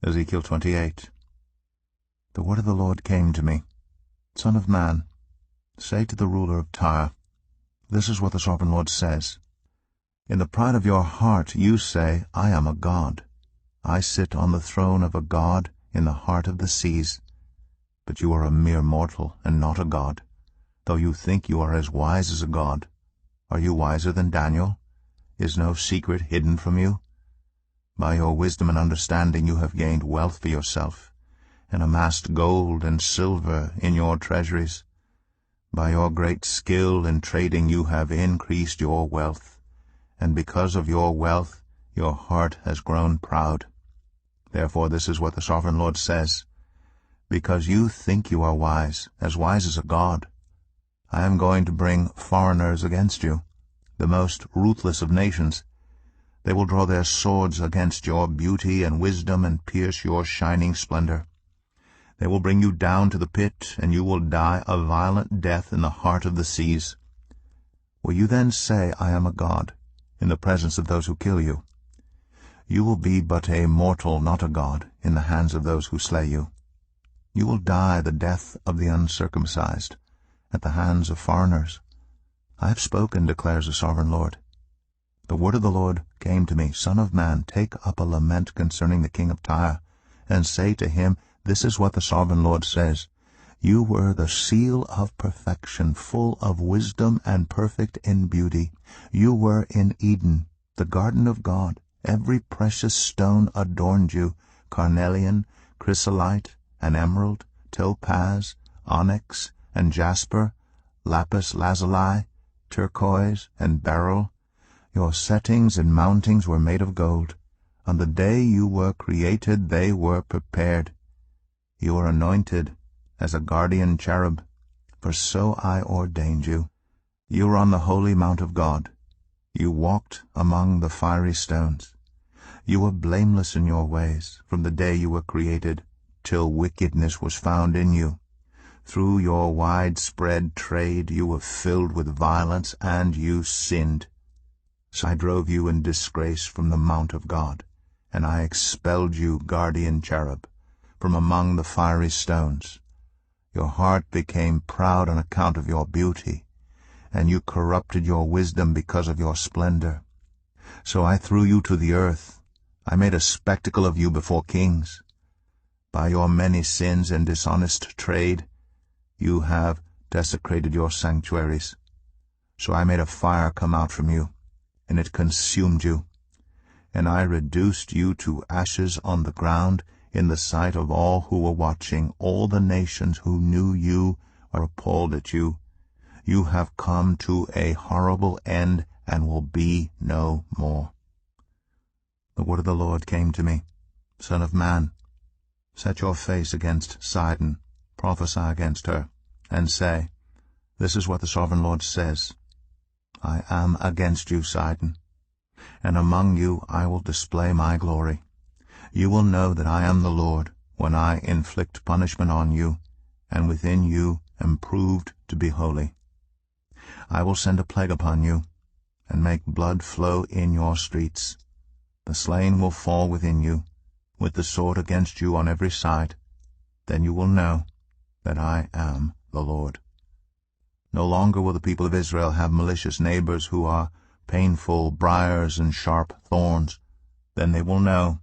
Ezekiel 28. The word of the Lord came to me. Son of man, say to the ruler of Tyre, this is what the sovereign Lord says. In the pride of your heart you say, I am a god. I sit on the throne of a god in the heart of the seas. But you are a mere mortal and not a god, though you think you are as wise as a god. Are you wiser than Daniel? Is no secret hidden from you? By your wisdom and understanding you have gained wealth for yourself, and amassed gold and silver in your treasuries. By your great skill in trading you have increased your wealth, and because of your wealth your heart has grown proud. Therefore this is what the sovereign Lord says. Because you think you are wise as a god, I am going to bring foreigners against you, the most ruthless of nations. They will draw their swords against your beauty and wisdom and pierce your shining splendor. They will bring you down to the pit, and you will die a violent death in the heart of the seas. Will you then say, I am a god, in the presence of those who kill you? You will be but a mortal, not a god, in the hands of those who slay you. You will die the death of the uncircumcised, at the hands of foreigners. I have spoken, declares the sovereign Lord. The word of the Lord came to me, Son of man, take up a lament concerning the king of Tyre, and say to him, this is what the sovereign Lord says. You were the seal of perfection, full of wisdom and perfect in beauty. You were in Eden, the garden of God. Every precious stone adorned you, carnelian, chrysolite, and emerald, topaz, onyx, and jasper, lapis lazuli, turquoise, and beryl. Your settings and mountings were made of gold. On the day you were created they were prepared. You were anointed as a guardian cherub, for so I ordained you. You were on the holy mount of God. You walked among the fiery stones. You were blameless in your ways from the day you were created, till wickedness was found in you. Through your widespread trade you were filled with violence, and you sinned. So I drove you in disgrace from the mount of God, and I expelled you, guardian cherub, from among the fiery stones. Your heart became proud on account of your beauty, and you corrupted your wisdom because of your splendor. So I threw you to the earth. I made a spectacle of you before kings. By your many sins and dishonest trade, you have desecrated your sanctuaries. So I made a fire come out from you, and it consumed you. And I reduced you to ashes on the ground in the sight of all who were watching. All the nations who knew you are appalled at you. You have come to a horrible end and will be no more. The word of the Lord came to me. Son of man, set your face against Sidon, prophesy against her, and say, this is what the sovereign Lord says. I am against you, Sidon, and among you I will display my glory. You will know that I am the Lord when I inflict punishment on you, and within you am proved to be holy. I will send a plague upon you, and make blood flow in your streets. The slain will fall within you, with the sword against you on every side. Then you will know that I am the Lord. No longer will the people of Israel have malicious neighbors who are painful briars and sharp thorns. Then they will know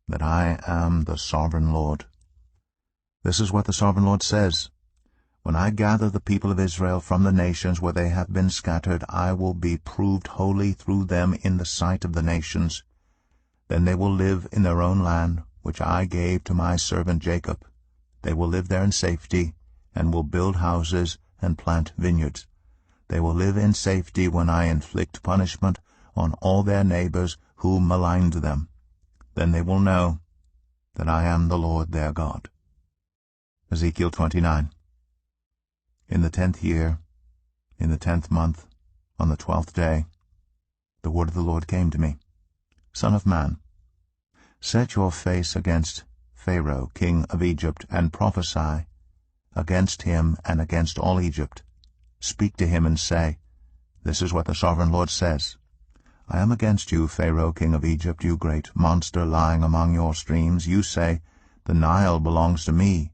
that I am the sovereign Lord. This is what the sovereign Lord says. When I gather the people of Israel from the nations where they have been scattered, I will be proved holy through them in the sight of the nations. Then they will live in their own land, which I gave to my servant Jacob. They will live there in safety, and will build houses and plant vineyards. They will live in safety when I inflict punishment on all their neighbors who maligned them. Then they will know that I am the Lord their God. Ezekiel 29. In the 10th year, in the 10th month, on the 12th day, the word of the Lord came to me. Son of man, set your face against Pharaoh, king of Egypt, and prophesy against him and against all Egypt. Speak to him and say, this is what the sovereign Lord says. I am against you, Pharaoh, king of Egypt, you great monster lying among your streams. You say, the Nile belongs to me.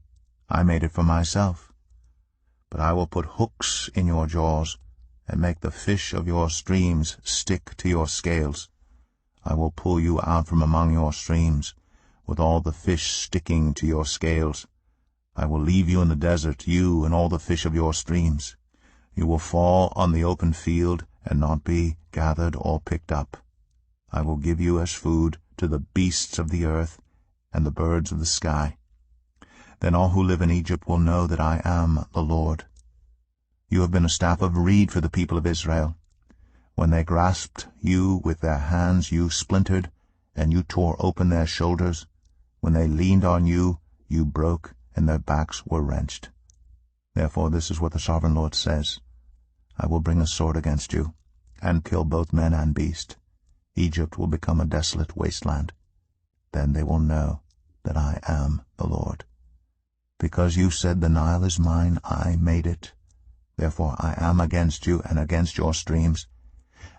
I made it for myself. But I will put hooks in your jaws, and make the fish of your streams stick to your scales. I will pull you out from among your streams, with all the fish sticking to your scales. I will leave you in the desert, you and all the fish of your streams. You will fall on the open field, and not be gathered or picked up. I will give you as food to the beasts of the earth and the birds of the sky. Then all who live in Egypt will know that I am the Lord. You have been a staff of reed for the people of Israel. When they grasped you with their hands, you splintered, and you tore open their shoulders. When they leaned on you, you broke, and their backs were wrenched. Therefore this is what the Sovereign Lord says. I will bring a sword against you, and kill both man and beast. Egypt will become a desolate wasteland. Then they will know that I am the Lord. Because you said, the Nile is mine, I made it. Therefore I am against you and against your streams,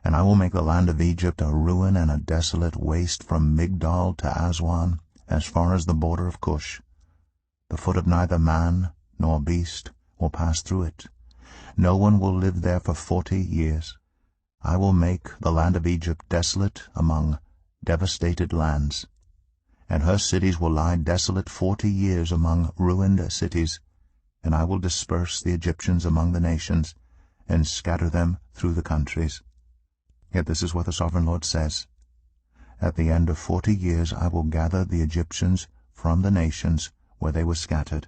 and I will make the land of Egypt a ruin and a desolate waste from Migdol to Aswan, as far as the border of Cush. The foot of neither man nor beast will pass through it. No one will live there for 40 years. I will make the land of Egypt desolate among devastated lands, and her cities will lie desolate 40 years among ruined cities, and I will disperse the Egyptians among the nations, and scatter them through the countries. Yet this is what the Sovereign Lord says. At the end of 40 years I will gather the Egyptians from the nations where they were scattered.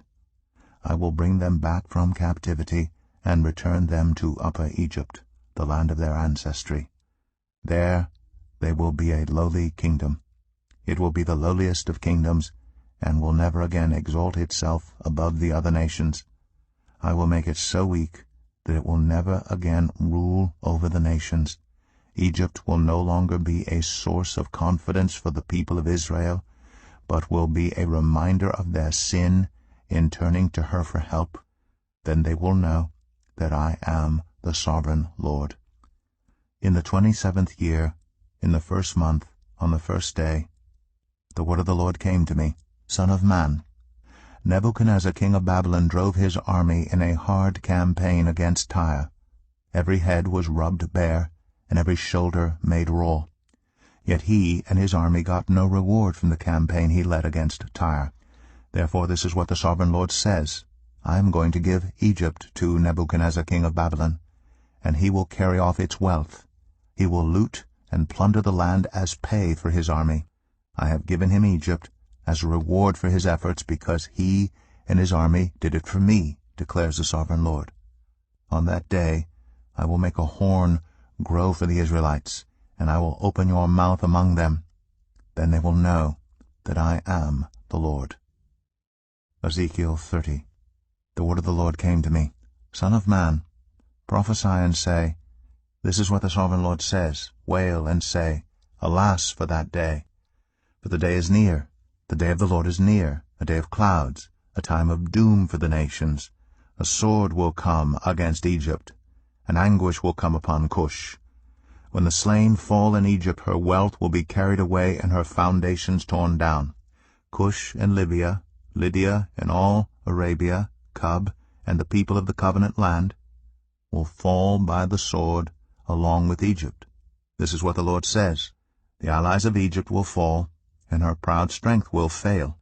I will bring them back from captivity, and return them to Upper Egypt, the land of their ancestry. There they will be a lowly kingdom. It will be the lowliest of kingdoms, and will never again exalt itself above the other nations. I will make it so weak that it will never again rule over the nations. Egypt will no longer be a source of confidence for the people of Israel, but will be a reminder of their sin in turning to her for help. Then they will know that I am the Sovereign Lord. In the 27th year, in the 1st month, on the 1st day, the word of the Lord came to me, Son of man, Nebuchadnezzar king of Babylon drove his army in a hard campaign against Tyre. Every head was rubbed bare, and every shoulder made raw. Yet he and his army got no reward from the campaign he led against Tyre. Therefore this is what the Sovereign Lord says. I am going to give Egypt to Nebuchadnezzar king of Babylon, and he will carry off its wealth. He will loot and plunder the land as pay for his army. I have given him Egypt as a reward for his efforts, because he and his army did it for me, declares the Sovereign Lord. On that day I will make a horn grow for the Israelites, and I will open your mouth among them. Then they will know that I am the Lord. Ezekiel 30. The word of the Lord came to me, Son of man, prophesy and say, This is what the Sovereign Lord says. Wail and say, Alas for that day! For the day is near, the day of the Lord is near, a day of clouds, a time of doom for the nations. A sword will come against Egypt, and anguish will come upon Cush. When the slain fall in Egypt, her wealth will be carried away and her foundations torn down. Cush and Libya, Lydia and all Arabia, Cub, and the people of the covenant land will fall by the sword along with Egypt. This is what the Lord says. The allies of Egypt will fall, and her proud strength will fail.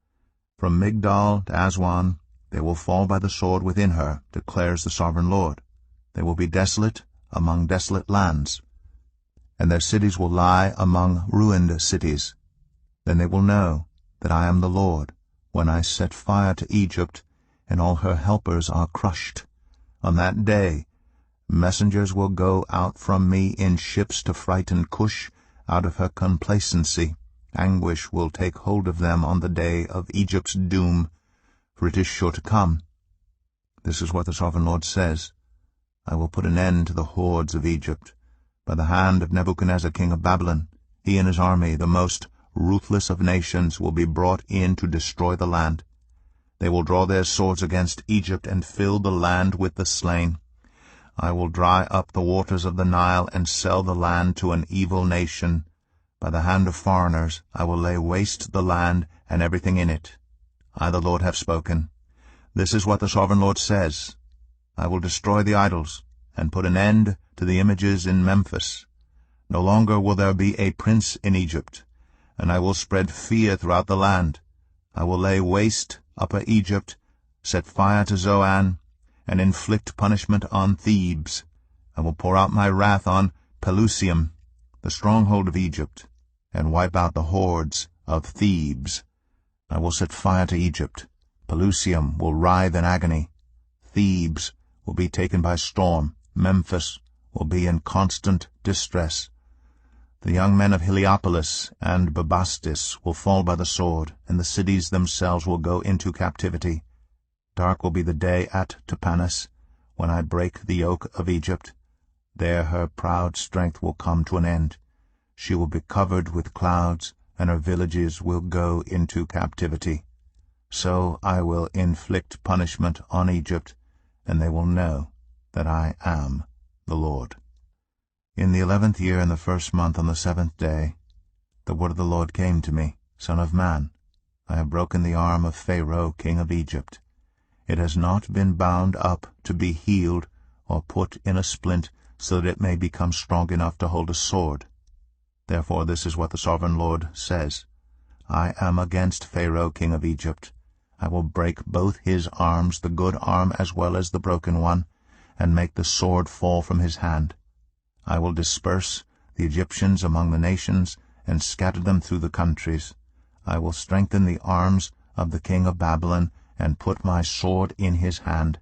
From Migdol to Aswan they will fall by the sword within her, declares the Sovereign Lord. They will be desolate among desolate lands, and their cities will lie among ruined cities. Then they will know that I am the Lord, when I set fire to Egypt, and all her helpers are crushed. On that day messengers will go out from me in ships to frighten Cush out of her complacency. Anguish will take hold of them on the day of Egypt's doom, for it is sure to come. This is what the Sovereign Lord says. I will put an end to the hordes of Egypt by the hand of Nebuchadnezzar king of Babylon. He and his army, the most ruthless of nations, will be brought in to destroy the land. They will draw their swords against Egypt and fill the land with the slain. I will dry up the waters of the Nile and sell the land to an evil nation. By the hand of foreigners I will lay waste the land and everything in it. I, the Lord, have spoken. This is what the Sovereign Lord says. I will destroy the idols and put an end to the images in Memphis. No longer will there be a prince in Egypt, and I will spread fear throughout the land. I will lay waste Upper Egypt, set fire to Zoan, and inflict punishment on Thebes. I will pour out my wrath on Pelusium, the stronghold of Egypt, and wipe out the hordes of Thebes. I will set fire to Egypt. Pelusium will writhe in agony. Thebes will be taken by storm. Memphis will be in constant distress. The young men of Heliopolis and Bubastis will fall by the sword, and the cities themselves will go into captivity. Dark will be the day at Tapanis, when I break the yoke of Egypt. There her proud strength will come to an end. She will be covered with clouds, and her villages will go into captivity. So I will inflict punishment on Egypt, and they will know that I am the Lord. In the 11th year, in the 1st month, on the 7th day, the word of the Lord came to me, Son of man, I have broken the arm of Pharaoh, king of Egypt. It has not been bound up to be healed, or put in a splint, so that it may become strong enough to hold a sword. Therefore this is what the Sovereign Lord says. I am against Pharaoh, king of Egypt. I will break both his arms, the good arm as well as the broken one, and make the sword fall from his hand. I will disperse the Egyptians among the nations, and scatter them through the countries. I will strengthen the arms of the king of Babylon, and put my sword in his hand.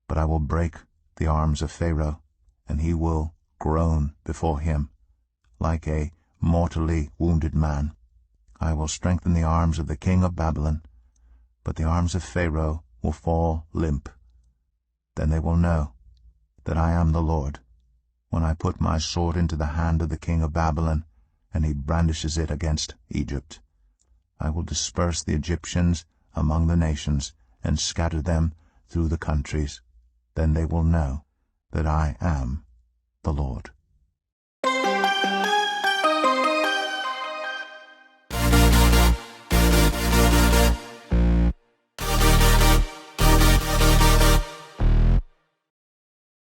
But I will break the arms of Pharaoh, and he will groan before him, like a mortally wounded man. I will strengthen the arms of the king of Babylon, but the arms of Pharaoh will fall limp. Then they will know that I am the Lord, when I put my sword into the hand of the king of Babylon, and he brandishes it against Egypt. I will disperse the Egyptians among the nations, and scatter them through the countries. Then they will know that I am the Lord.